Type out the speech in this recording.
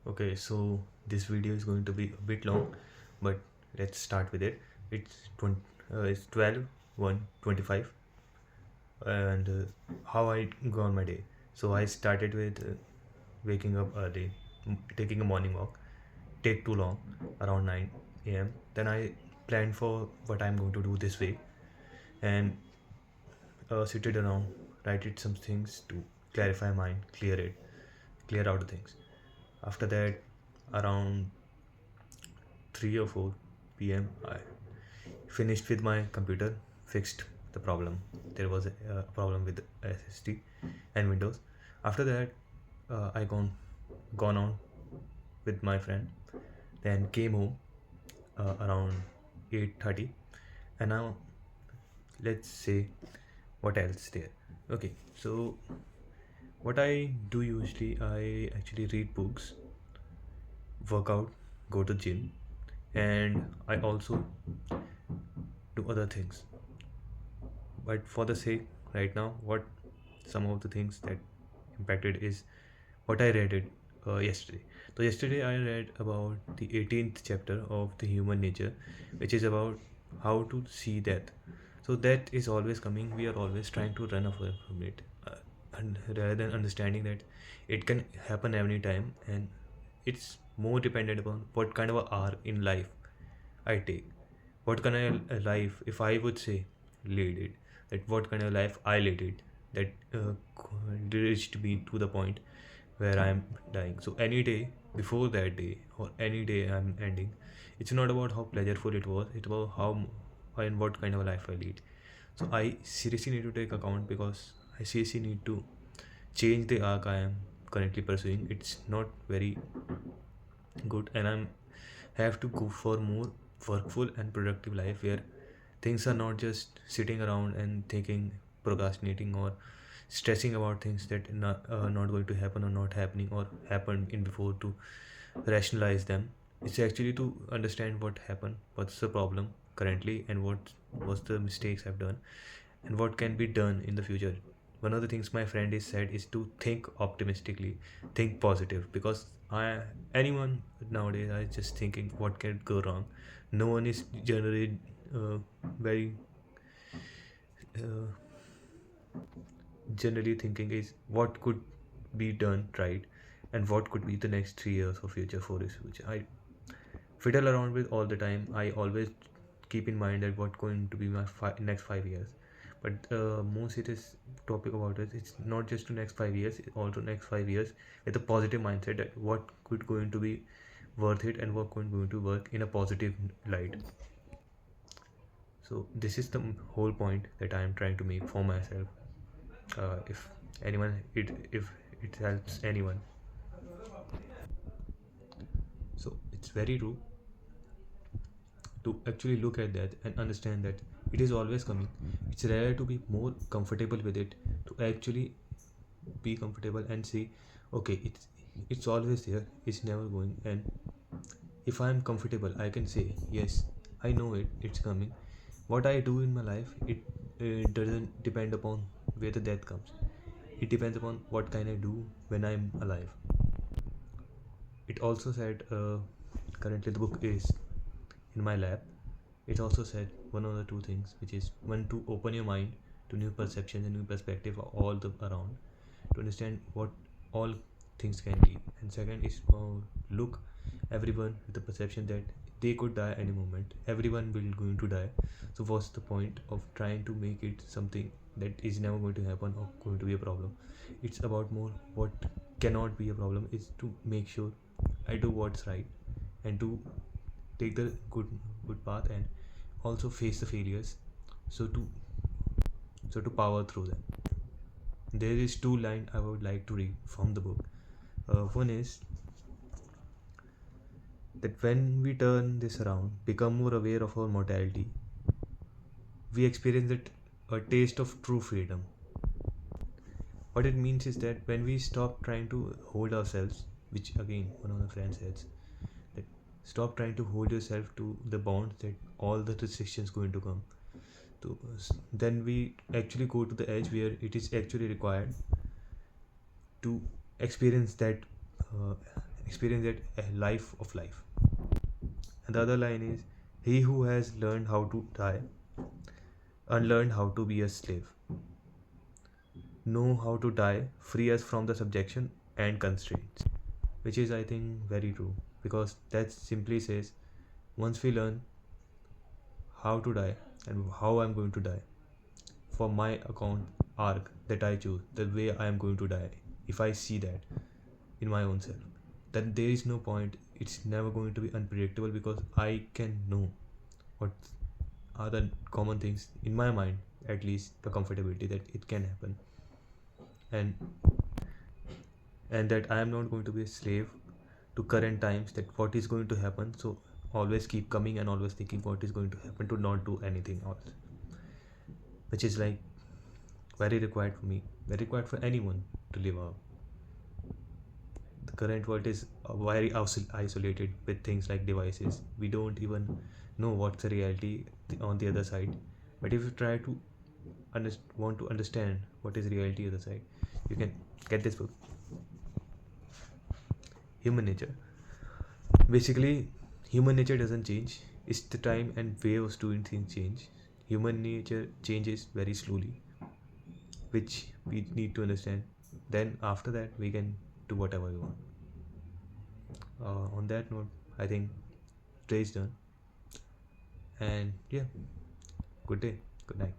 Okay, so this video is going to be a bit long, but let's start with it. It's 12/1/25, and how I go on my day. So I started with waking up early, taking a morning walk. Take too long, around 9 a.m. Then I planned for what I'm going to do this week, and seated around, write it some things to clarify mind, clear out the things. After that, around 3 or 4 p.m. I finished with my computer, fixed the problem. There was a problem with SSD and Windows. After that, I gone on with my friend, then came home around 8:30, and now let's say what else there. Okay, so what I do usually, I actually read books, work out, go to gym, and I also do other things. But for the sake right now, what some of the things that impacted is what I read it yesterday. So yesterday I read about the 18th chapter of the human nature, which is about how to see death. So death is always coming. We are always trying to run away from it, and rather than understanding that it can happen any time, and it's more dependent upon what kind of a hour in life I take. What kind of life, if I would say, lead it, that what kind of life I lead it, that reached me to the point where I am dying. So any day before that day or any day I'm ending, it's not about how pleasurable it was. It's about how and what kind of a life I lead. So I seriously need to take account because I seriously need to change the arc I am currently pursuing. It's not very good, and I'm have to go for more workful and productive life where things are not just sitting around and thinking, procrastinating, or stressing about things that not going to happen or not happening or happened in before to rationalize them. It's actually to understand what happened, what's the problem currently, and what was the mistakes I've done, and what can be done in the future. One of the things my friend is said is to think optimistically, think positive, because I anyone nowadays are just thinking what can go wrong. No one is generally very uh, generally thinking is what could be done right, and what could be the next 3 years of future for his future. I fiddle around with all the time. I always keep in mind that what going to be my next 5 years. But most serious topic about it, it's not just to next 5 years, it's also next 5 years with a positive mindset that what could going to be worth it and what could going to work in a positive light. So this is the whole point that I am trying to make for myself. If anyone, if it helps anyone, so it's very true to actually look at that and understand that it is always coming. It's rare to be more comfortable with it, to actually be comfortable and say, okay, it's always there, it's never going. And if I'm comfortable, I can say, yes, I know it's coming. What I do in my life, it doesn't depend upon where the death comes. It depends upon what can I do when I'm alive. It also said, currently the book is in my lab. It also said one of the two things, which is one, to open your mind to new perceptions and new perspective of all the around, to understand what all things can be. And second is look everyone with the perception that they could die any moment. Everyone will going to die. So what's the point of trying to make it something that is never going to happen or going to be a problem? It's about more what cannot be a problem is to make sure I do what's right, and to take the good path, and also face the failures, so to power through them. There is two line I would like to read from the book. One is that when we turn this around, become more aware of our mortality, we experience that a taste of true freedom. What it means is that when we stop trying to hold ourselves, which again one of the friends says, that stop trying to hold yourself to the bonds that all the restrictions going to come to us, then we actually go to the edge where it is actually required to experience that uh, experience that a life of life. And the other line is, he who has learned how to die unlearned how to be a slave. Know how to die, free us from the subjection and constraints. Which is, I think, very true, because that simply says once we learn how to die and how I'm going to die, for my account arc that I choose, the way I am going to die, if I see that in my own self, then there is no point. It's never going to be unpredictable, because I can know what are the common things in my mind, at least the comfortability that it can happen, and that I am not going to be a slave to current times, that what is going to happen. So always keep coming and always thinking what is going to happen, to not do anything else, which is like very required for me, very required for anyone to live out. The current world is very isolated with things like devices. We don't even know what's the reality on the other side. But if you try to want to understand what is reality other side, you can get this book, Human Nature. Basically, human nature doesn't change. It's the time and way of doing things change. Human nature changes very slowly, which we need to understand. Then after that, we can do whatever we want. On that note, I think today is done. And yeah, good day, good night.